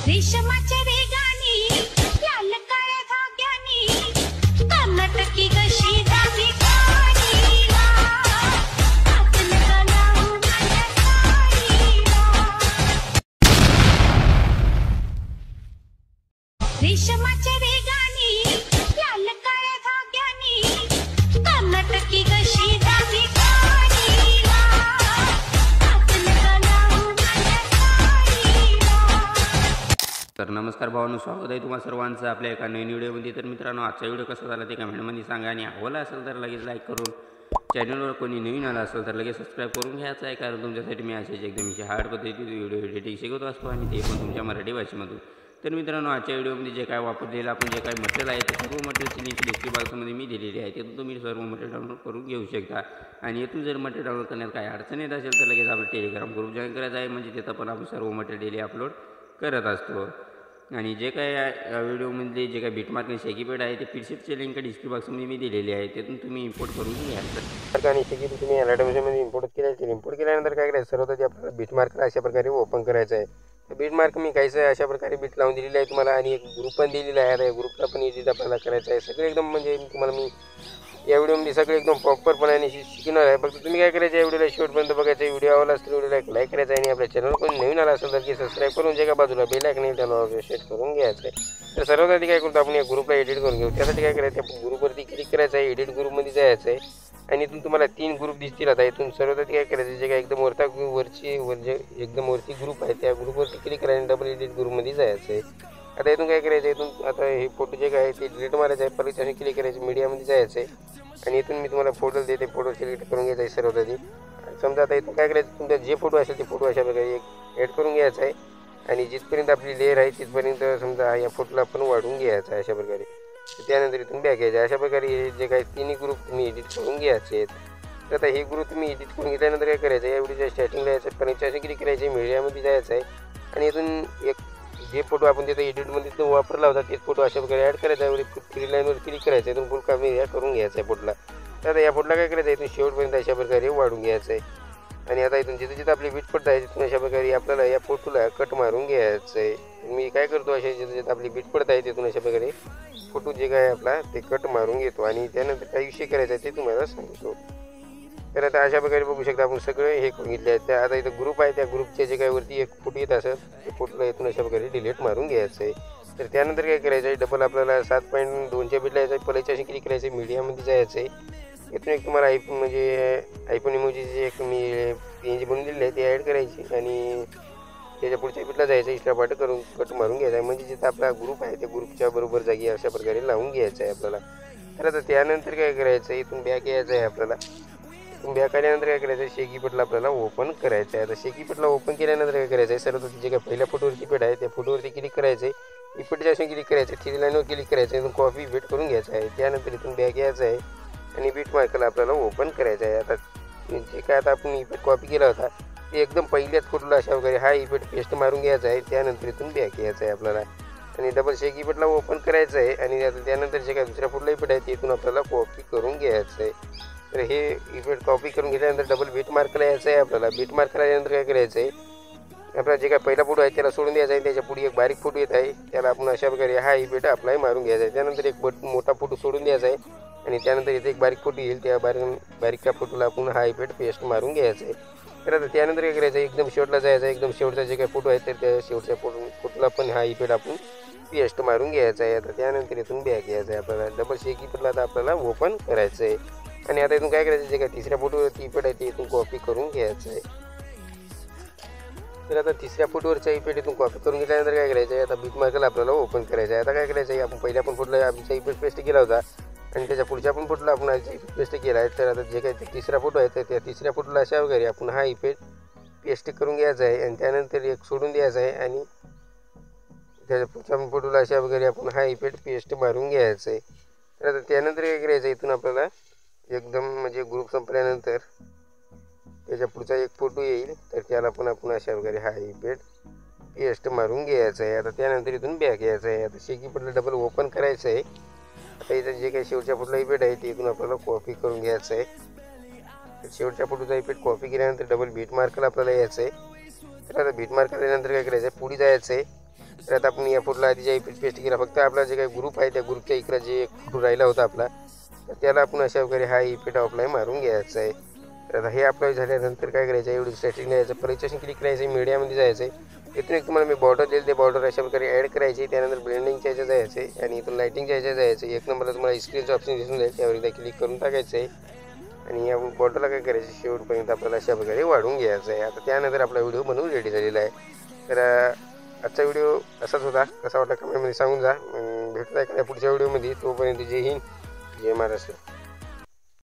रेशमाच्या रेगानी लाल काळ्या धाग्यानी कर्नाटकी कशी धावी काढीला हातन कलावून माझ्या साडीला रेशमाच्या रेगानी लाल काळ्या धाग्यानी कर्नाटकी कशी धावी काढीला हातन कलावून माझ्या साडीला। तर नमस्कार भावांनो, स्वागत आहे तुम्हा सर्वांचं आपल्या एका नवीन व्हिडिओमध्ये। तर मित्रांनो, आजचा व्हिडिओ कसा झाला ते कमेंटमध्ये सांगा आणि आवडला असेल तर लगेच लाईक करून चॅनलवर कोणी नवीन आला असेल तर लगेच सबस्क्राईब करून घ्यायचं आहे, कारण तुमच्यासाठी मी असेच एकदम हार्ड पद्धतीने व्हिडिओ एडिटिंग शिकवत असतो आणि ते पण तुमच्या मराठी भाषेमधून। तर मित्रांनो, आजच्या व्हिडिओमध्ये जे काय वापरलेलं आपण जे काही मटेरियल आहे ते सर्व मटेरियलची लिंक डिस्क्रिप्शन बॉक्समध्ये मी दिलेली आहे, तिथून तुम्ही सर्व मटेरियल डाउनलोड करून घेऊ शकता। आणि येथून जर मटेरियल डाउनलोड करण्यात काही अडचण येत असेल तर लगेच आपलं टेलिग्राम ग्रुप जॉईन करायचा आहे, म्हणजे तिथं पण आपण सर्व मटेरियल डेली अपलोड करत असतो। आणि जे काय व्हिडिओमध्ये जे काही बीटमार्क आणि शेकीपॅड आहे ते पीडीएफचे लिंक डिस्क्रिप्शन बॉक्समध्ये मी दिलेली आहे, तिथून तुम्ही इम्पोर्ट करून घ्या। आणि शेकीपॅड तुम्ही ॲडव्हान्समध्ये इम्पोर्ट केल्यानंतर इम्पोर्ट केल्यानंतर काय करायचं, सर्वप्रथम आपल्याला बीटमार्क अशा प्रकारे ओपन करायचं आहे। तर बीटमार्क मी काहीच अशा प्रकारे बीट लावून दिलेली आहे तुम्हाला, आणि एक ग्रुप पण दिलेला आहे। आता या ग्रुपला पण एडिट आपल्याला करायचं आहे। सगळे एकदम म्हणजे तुम्हाला मी या व्हिडिओमध्ये सगळे एकदम प्रॉपरपणाने शिकणार आहे। फक्त तुम्ही काय करायचं, या व्हिडिओला शेवटपर्यंत बघायचं। व्हिडिओ आवडला असेल व्हिडिओला एक लाईक करायचा आणि आपल्या चॅनल कोणी नवीन आला असेल तर की सबस्क्राईब करून जे का बाजूला बेल आयकॉन त्याला सेट करून घ्यायचं आहे। तर सर्वात आधी काय करतो, आपण या ग्रुपला एडिट करून घेऊ। त्यासाठी काय करायचं, आपण ग्रुपवरती क्लिक करायचं आहे, एडिट ग्रुपमध्ये जायचं आहे आणि इथून तुम्हाला 3 ग्रुप दिसतील। आता इथून सर्वात आधी काय करायचं, जे काय एकदम एकदम वरती ग्रुप आहे त्या ग्रुपवरती क्लिक करायचं आणि डबल एडिट ग्रुपमध्ये जायचं आहे। आता इथून काय करायचं, इथून आता हे फोटो जे काय आहे ते डिलीट मारायचं आहे, परत त्याने क्लिक करायचं, मीडियामध्ये जायचं आहे आणि इथून मी तुम्हाला फोटो देते, फोटो सिलेक्ट करून घ्यायचा आहे सर्वात आधी। समजा आता इथून काय करायचं, तुमचा जे फोटो असेल ते फोटो अशा प्रकारे एक ॲड करून घ्यायचा आहे आणि जिथपर्यंत आपली लेअर आहे तिथपर्यंत समजा या फोटोला आपण वाढवून घ्यायचा आहे अशा प्रकारे। त्यानंतर इथून बॅक यायचं आहे। अशा प्रकारे हे जे काही 3 ग्रुप तुम्ही एडिट करून घ्यायचे आहेत। तर आता हे ग्रुप तुम्ही एडिट करून घेतल्यानंतर काय करायचं, या व्हिडिओच्या स्टार्टिंगला यायचं, परत असे क्लिक करायचे, मीडियामध्ये जायचं आहे आणि इथून एक जे फोटो आपण तिथं एडिटमध्ये वापरला होता तेच फोटो अशा प्रकारे ॲड करायचा आहे। 3 लाईनवर क्लिक करायचं आहे, इथून फुल कमी करून घ्यायचं आहे फोटोला। तर आता या फोटोला काय करायचं आहे, इथून शेवटपर्यंत अशा प्रकारे वाढून घ्यायचं आहे आणि आता इथून जिथं आपली बीट पडत आहे तिथून अशा प्रकारे आपल्याला या फोटोला कट मारून घ्यायचं आहे। मी काय करतो, अशा जिथं आपली बीट पडत आहे तिथून अशा प्रकारे फोटो जे काय आपला ते कट मारून घेतो आणि त्यानंतर काही विषय करायचा आहे ते तुम्हाला सांगतो। तर आता अशा प्रकारे बघू शकता आपण सगळे हे करून घेतले आहेत। आता इथं ग्रुप आहे, त्या ग्रुपच्या जे काय वरती एक फोटो येत असेल ते फोटोला इथून अशा प्रकारे डिलीट मारून घ्यायचं आहे। तर त्यानंतर काय करायचं आहे, डबल आपल्याला 7.2च्या बीटला यायचं आहे, पहिल्याच्या अशी क्लिक करायचं, मीडियामध्ये जायचं आहे। इथून एक तुम्हाला आयफोन इमोजीची एक मी PNG बनवून दिली आहे ती ॲड करायची आणि त्याच्या पुढच्या बीटला जायचं, एक्स्ट्रा पार्ट करून कट मारून घ्यायचा आहे, म्हणजे जिथं आपला ग्रुप आहे त्या ग्रुपच्या बरोबर जागी अशा प्रकारे लावून घ्यायचं आहे आपल्याला। तर आता त्यानंतर काय करायचं, इथून बॅक यायचं आहे आपल्याला। इथून बॅक आल्यानंतर काय करायचं, शेकीपॅडला आपल्याला ओपन करायचं आहे। आता शेकीपॅडला ओपन केल्यानंतर काय करायचं आहे, सर्व जे काय पहिल्या फोटोवरती पेड आहे त्या फोटोवरती क्लिक करायचं आहे, इफेक्टच्या असून क्लिक करायचं, 3 लाईनवर क्लिक करायचं, इथून कॉपी बीट करून घ्यायचं आहे। त्यानंतर इथून बॅक यायचं आहे आणि बीट मार्कला आपल्याला ओपन करायचं आहे। आता जे काय आता आपण इफेक्ट कॉपी केला होता ते एकदम पहिल्याच फोटोला अशा वगैरे हा इफेक्ट पेस्ट मारून घ्यायचा आहे। त्यानंतर इथून बॅक यायचं आहे आपल्याला आणि डबल शेकीपॅडला ओपन करायचं आहे आणि आता त्यानंतर जे काय दुसऱ्या फोटोला इफेक्ट आहे ते इथून आपल्याला कॉपी करून घ्यायचं आहे। तर हे इफेक्ट कॉपी करून घेतल्यानंतर डबल बीट मार्कला यायचं आहे आपल्याला। बीट मार्कला यानंतर काय करायचं आहे, आपला जे काय पहिला फोटो आहे त्याला सोडून द्यायचा आहे, त्याच्या पुढे एक बारीक फोटो येत आहे त्याला आपण अशा प्रकारे हा इफेक्ट अप्लाय मारून घ्यायचा आहे। त्यानंतर एक मोठा फोटो सोडून द्यायचा आहे आणि त्यानंतर इथे एक बारीक फोटो येईल, त्या बारीकच्या फोटोला आपण हा इफेक्ट पेस्ट मारून घ्यायचा आहे। तर आता त्यानंतर काय करायचं, एकदम शेवटला जायचं आहे, एकदम शेवटचा जे काही फोटो आहे तर त्या शेवटच्या फोटोला पण हा इफेक्ट आपण पेस्ट मारून घ्यायचा आहे। आता त्यानंतर इथून बॅक यायचं आहे आपल्याला, डबल शेकीपॅडला आता आपल्याला ओपन करायचं आहे आणि आता इथून काय करायचं, जे काय तिसऱ्या फोटोवरती इफेक्ट आहे ते इथून कॉपी करून घ्यायचं आहे। तर आता तिसऱ्या फोटोवरचा इफेक्ट इथून कॉपी करून घेतल्यानंतर काय करायचं आहे, आता बीट मार्कला आपल्याला ओपन करायचं आहे। आता काय करायचं आहे, आपण पहिल्या पण फोटोला आमचा इफेक्ट पेस्ट केला होता आणि त्याच्या पुढच्या पण फोटोला आपण इफेक्ट पेस्ट केला आहे। तर आता जे काही तिसरा फोटो आहे तर त्या तिसऱ्या फोटोला अशा वगैरे आपण हा इफेक्ट पेस्ट करून घ्यायचा आहे आणि त्यानंतर एक सोडून द्यायचा आहे आणि त्याच्या पुढच्या फोटोला अशा वगैरे आपण हा इफेक्ट पेस्ट मारून घ्यायचा आहे। तर आता त्यानंतर काय करायचं, इथून आपल्याला एकदम म्हणजे ग्रुप संपल्यानंतर त्याच्या पुढचा एक फोटो येईल तर त्याला पण आपण अशा वगैरे हा इफेक्ट पेस्ट मारून घ्यायचा आहे। आता त्यानंतर इथून बॅक यायचं आहे। आता शेकीपॅडला डबल ओपन करायचं आहे। आता इथं जे काही शेवटच्या फोटोला इफेक्ट आहे ते इथून आपल्याला कॉपी करून घ्यायचं आहे। तर शेवटच्या फोटोचा इफेक्ट कॉपी केल्यानंतर डबल बीट मार्कला आपल्याला यायचं आहे। तर आता बीट मार्क आल्यानंतर काय करायचं आहे, पुढे जायचं आहे तर आता आपण या फोटोला आधी जे पेस्ट केला, फक्त आपला जे काही ग्रुप आहे त्या ग्रुपच्या इकडे जे एक फोटो राहिला होता आपला, तर त्याला आपण अशा प्रकारे हा इफेक्ट अप्लाय मारून घ्यायचा आहे. तर आता हे अप्लाय झाल्यानंतर काय करायचं आहे, एवढी सेटिंग यायचं, परिचय क्लिक करायचं आहे, मीडियामध्ये जायचं आहे. इथून एक तुम्हाला मी बॉर्डर देईल, ते बॉर्डर अशा प्रकारे ॲड करायची. त्यानंतर ब्लेंडिंगच्या ह्याच्यात जायचं आहे आणि इथून लाईटिंगच्या ह्याच्यात जायचं आहे. एक नंबरला तुम्हाला स्क्रीनचं ऑप्शन दिसून जाईल, त्यावर एकदा क्लिक करून टाकायचं आहे आणि या बॉर्डरला काय करायचं, शेवटपर्यंत आपल्याला अशा प्रकारे वाढवून घ्यायचं आहे. आता त्यानंतर आपला व्हिडिओ बनवून रेडी झालेला आहे. तर आजचा व्हिडिओ असाच होता, कसा वाटला कमेंटमध्ये सांगून जा. भेटूया एखाद्या पुढच्या व्हिडिओमध्ये. तोपर्यंत जय हिंद, जय महाराष्ट्र.